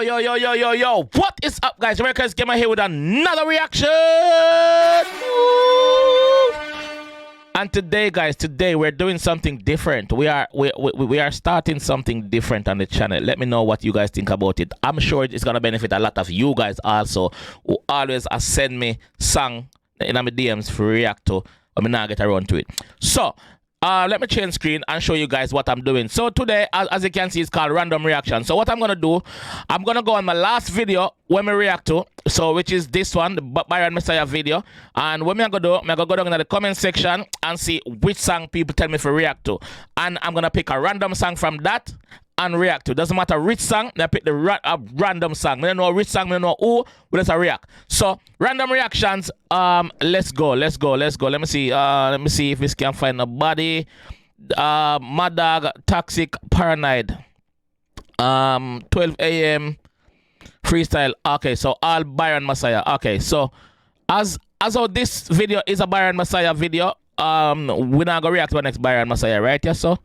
Yo. What is up, guys? JAMAICA'S 𝐑𝐀𝐍𝐃 here with another reaction. And today, guys, we're doing something different. We are starting something different on the channel. Let me know what you guys think about it. I'm sure it's gonna benefit a lot of you guys also, who always send me song in my DMs for react to, but me now get around to it. So let me change screen and show you guys what I'm doing. So today, as you can see, it's called random reaction. So what I'm gonna do, I'm gonna go on my last video when we react to, so which is this one, the Byron Messiah video. And what I'm gonna do, I'm gonna go down in the comment section and see which song people tell me to react to. And I'm gonna pick a random song from that and react to. Doesn't matter which song, I pick the random song. I don't know which song, I don't know who, but let's react. So random reactions. Let's go. Let me see if this can find a body. Mad Dog, Toxic, Paranoid. 12 a.m. freestyle. Okay, so all Byron Messiah. Okay, so as how this video is a Byron Messiah video, we're not gonna react to the next Byron Messiah, right? Yeah, so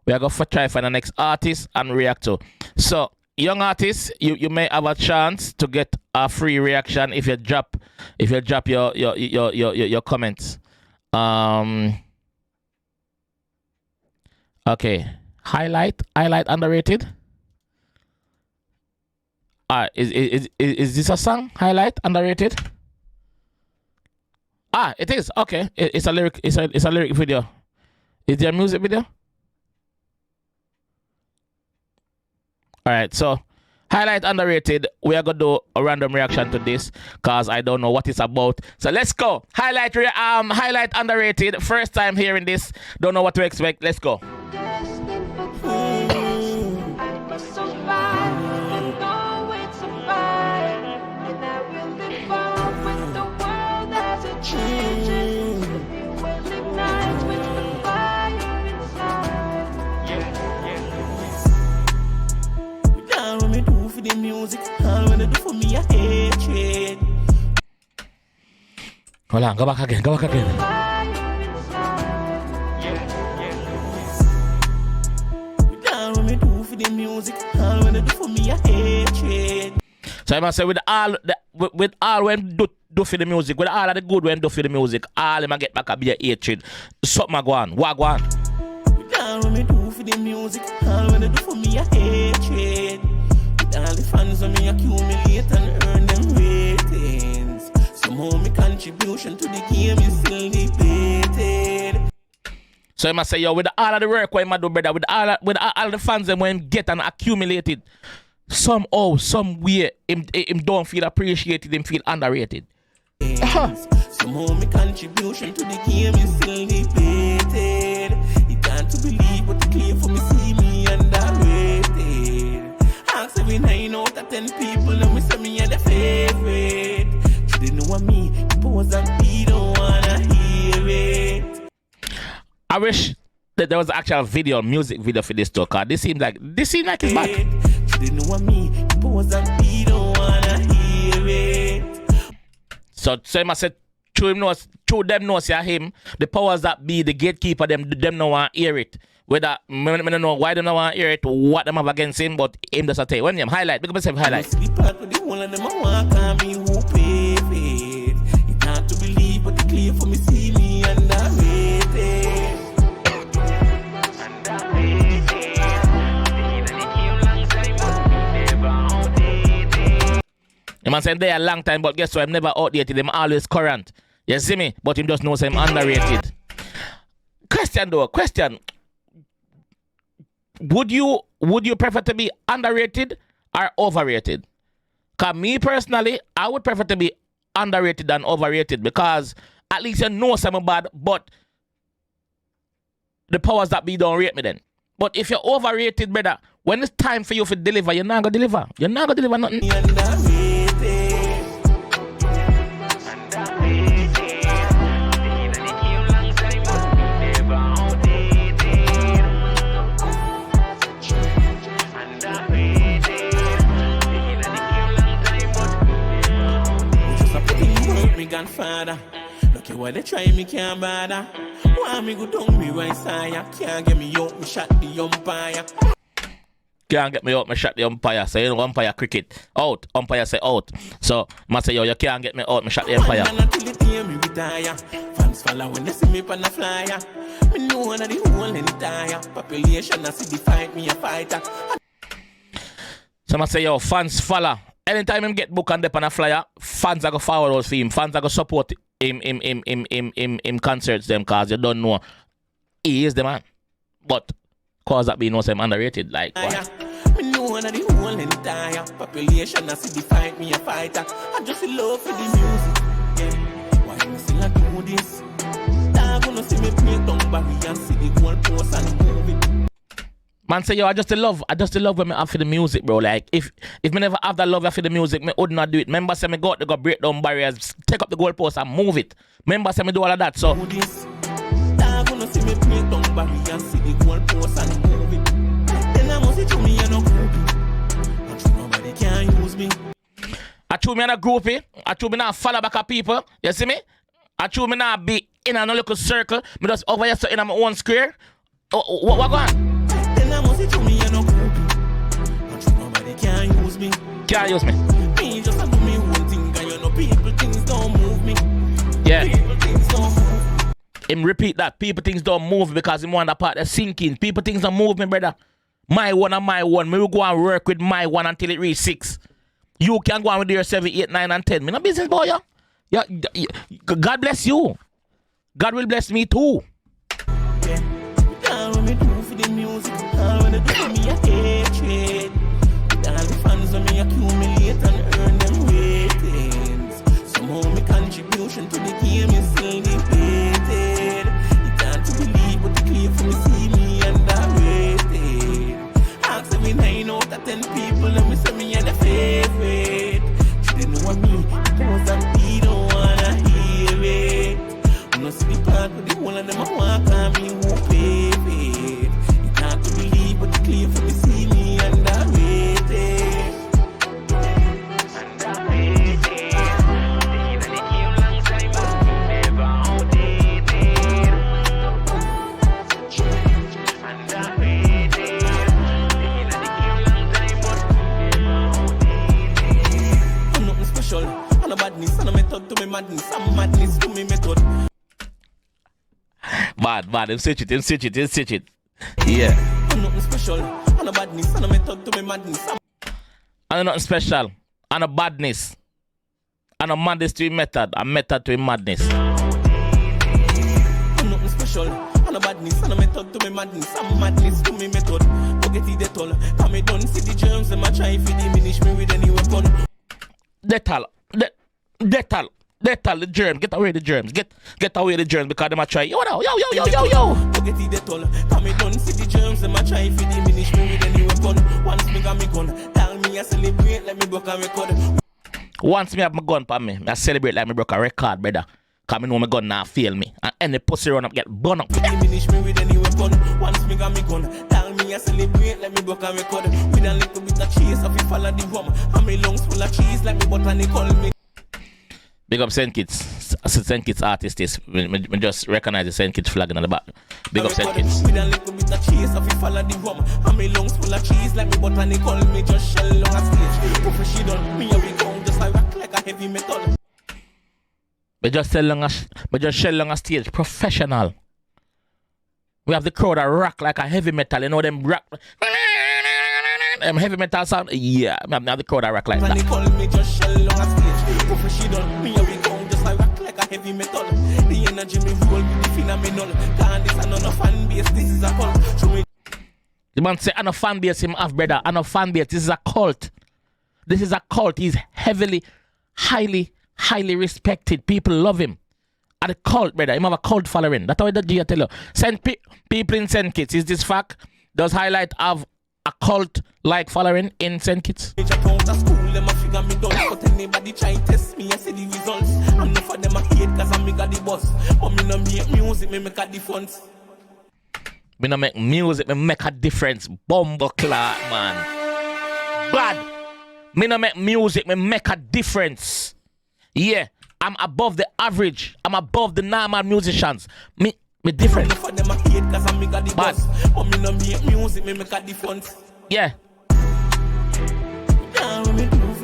we are going to try find the next artist and react to. So, young artists, you may have a chance to get a free reaction if you drop your comments. Okay, highlight underrated. Is this a song? Highlight underrated. It is. Okay, it's a lyric. It's a lyric video. Is there a music video? Alright, so highlight underrated. We are gonna do a random reaction to this because I don't know what it's about. So let's go. Highlight underrated. First time hearing this. Don't know what to expect. Let's go. The music, all when they do for me a hatred. Hold on, go back again. Down when me do for the music, all when they do for me a hatred. So I must say with all when do for the music, with all of the good when do for the music, all them get back a be a hatred. Something a go on. What go on? Down when me do for the music, all when they do for me a hatred. All the fans of me accumulate and earn them ratings. Somehow my contribution to the game is still debated. So I must say, yo, with all of the work what I do, brother, with all of the fans them when get and accumulated, somehow, some way, him don't feel appreciated, him feel underrated. Somehow my contribution to the game is still debated. You can't to believe what you claim for me, see me underrated. 9 out of 10 people and we say me are the favorite. They know what me, pose and be don't wanna hear it. I wish that there was an actual music video for this talk. This seems like it's bad. They know what me, pose and be don't wanna hear it. So I must say, through them knows him, the powers that be, the gatekeeper, them no want hear it. Whether I don't know why they don't want to hear it, what them have against him, but him does say when him highlight, because him highlight. The part with the one of them I want to me who pay it. You can't to believe what they clear for me, see me underrated. The man saying they a long time, but guess what? I'm never outdated. I'm always current. You see me? But him just knows I'm underrated. Question. Would you prefer to be underrated or overrated? Because me personally, I would prefer to be underrated than overrated because at least you know something bad, but the powers that be don't rate me then. But if you're overrated, brother, when it's time for you to deliver, you're not going to deliver. You're not going to deliver nothing. Father, look at what they try me can't bother. Why me go down me right side? Can't get me out, me shot the umpire. can't get me out, me shot the umpire. So you know umpire cricket. Out. Umpire say out. So I say, yo, you can't get me out, me shot the umpire. Fans follow when they see me on the flyer. Me know one of the whole entire population I see the fight me a fighter. So I say, yo, fans follow. Anytime him get book and dip on a flyer, fans are go forward those for him. Fans are go support him concerts them, cause you don't know he is the man. But cause that being no same underrated, like what? Me know one of the whole entire population I see the fight me a fighter. I just love for the music. Yeah. Why me still a do this? Dog wanna see me play down Barry and see the goal post and move it. Man say, yo, I just love when me have for the music, bro. Like, if me never have that love for the music, me would not do it. Remember, say me go out to go break down barriers, take up the goalpost and move it. Remember, say me do all of that, so. Dog wanna see me play down Barry and see the goalpost and move it. Then I must say to me and no groupie. But you nobody can use me. I chew me and a groupie. I chew me not follow back at people. You see me? I chew me not be in a little circle. Me just over here so in my own square. What going? I must say to me and no groupie. But you nobody can use me. Can't use me. Me just do me one thing, and you know people things don't move me. Yeah. People things don't move. Him repeat that. People things don't move because him want that part that's sinking. People things don't move me, brother. My one and my one. Me will go and work with my one until it reach 6. You can go on with your 7, 8, 9, and 10. Me no business boy, yeah. God bless you. God will bless me too. Yeah. When me do for the music, when they do for me a hatred. All the fans when me accumulate and earn them ratings. Somehow my contribution to the game is still debated. You can't believe what the claim for me see me underrated. Ask me 9 out of 10 people and me say me are the favorite. They know what me, because and they don't wanna hear it. You know see the part with the whole of them a walk on me who pay it. You can't believe what the claim for me see me underrated. I'm nothing special. I'm a badness, and I'm method to me madness. I'm madness to me method. Bad, him switch it. Yeah. I'm nothing special. I'm a badness, and I'm method to me madness. I'm nothing special. I'm a badness. I'm a madness to him method. A method to him madness. I'm nothing special. I'm a badness, and I'm method to me madness. I'm madness to me method. Forget it at all. Come me done see the germs, them a try to diminish me with any weapon. Detal, the germs. Get away the germs. Get away the germs because them a try. Yo. Forget it at all. Come me done see the germs, them a try to diminish me with any weapon. Once me got me gun, tell me I celebrate like me broke a record. Once me have my gun for me, I celebrate like me broke a record, brother. Cause me know my gun now fail me. And any pussy run up get burn up. Diminish me with any weapon. Once me got me gun, tell me I celebrate like me broke a record. With a little bit of cheese, if you follow the rum. And me lungs full of cheese like me botanical me. Big up St. Kitts. St. Kitts artist is. Me just recognize the St. Kitts flag on the back. Big up St. Kitts. With a little bit of cheese, if you follow the rum. And me lungs full of cheese like me botanical me. Just shell on a stage. Professional, me a we come just like rock like a heavy metal. We just shell on a stage. Professional. We have the crowd that rock like a heavy metal. You know them rock. Them heavy metal sound. Yeah, we have the crowd that rock like that. Me just shell on a stage. Professional, me a we come just like rock like a heavy metal. The energy me roll with the phenomenal. Can't this another fan base. This is a cult. Show me. The man say, I know fan base him have, brother. I know fan base. This is a cult. This is a cult. He's heavily, highly respected. People love him. At a cult, brother. Him have a cult following. That's how the G tell you. People in St. Kitts. Is this fact? Does highlight have a cult like following in St. Kitts? Anybody try test me, I see the results. I'm not for them I hate cause I make the boss. But me no make music, me make a difference. Me no make music, me make a difference. Bumbleclot, man. Bad. Me no make music, me make a difference. Yeah, I'm above the average. I'm above the normal musicians. Me different. For them I hate cause I make the boss. But me no make music, me make a difference. Yeah.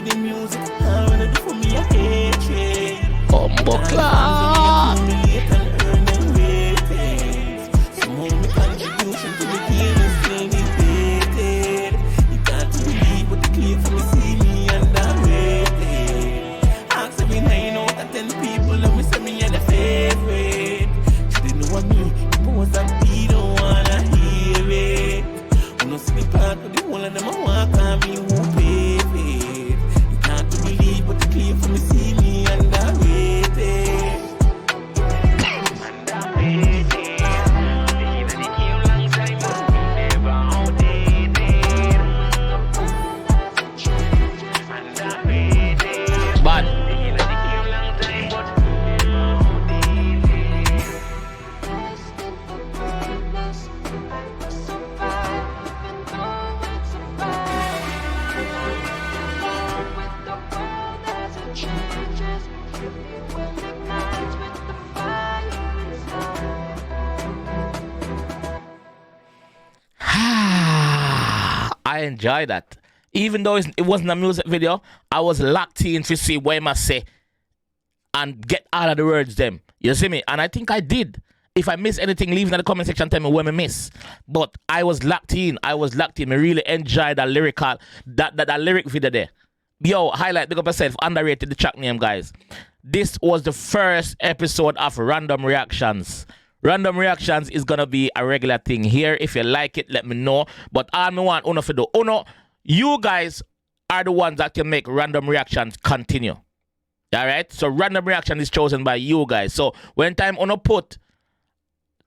the music. All when I do for me, I hate it. Bumbuckler. Humiliate and earn them ratings. Somehow my contribution to the game is still debated. You can't believe what the claim for me see me underrated. Ask every 9 out of 10 people that me say me are the favorite. She didn't know what me, the powers and be don't wanna hear it. Who no see the part of the whole of them I walk on me who pay it. You can't believe what the claim for me see me underrated. Bad. I enjoy that. Even though it wasn't a music video, I was locked in to see what I must say and get all of the words them. You see me? And I think I did. If I miss anything, leave it in the comment section, tell me where I miss. But I was locked in. I really enjoyed that lyrical, that lyric video there. Yo, highlight, big up yourself, underrated the track name, guys. This was the first episode of Random Reactions. Random Reactions is gonna be a regular thing here. If you like it, let me know. But all me want Uno for do. Uno, you guys are the ones that can make Random Reactions continue. Alright? So Random Reaction is chosen by you guys. So when time Uno put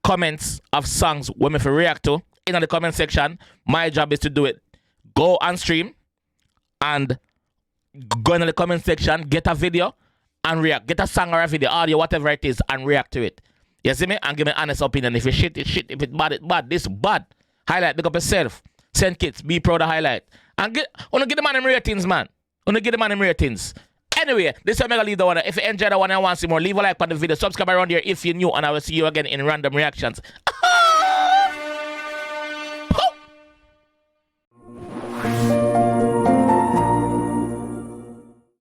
comments of songs when me for react to in the comment section, my job is to do it. Go on stream and go in the comment section, get a video and react. Get a song or a video, audio, whatever it is, and react to it. You see me? And give me an honest opinion. If it's shit, it's shit. If it's bad, it's bad. This bad. Highlight, pick up yourself. Send kids. Be proud of highlight. And get the man in ratings, man. Get the man in ratings. Anyway, this is Omega leave the one. If you enjoyed the one and want to see more, leave a like on the video. Subscribe around here if you're new, and I will see you again in Random Reactions.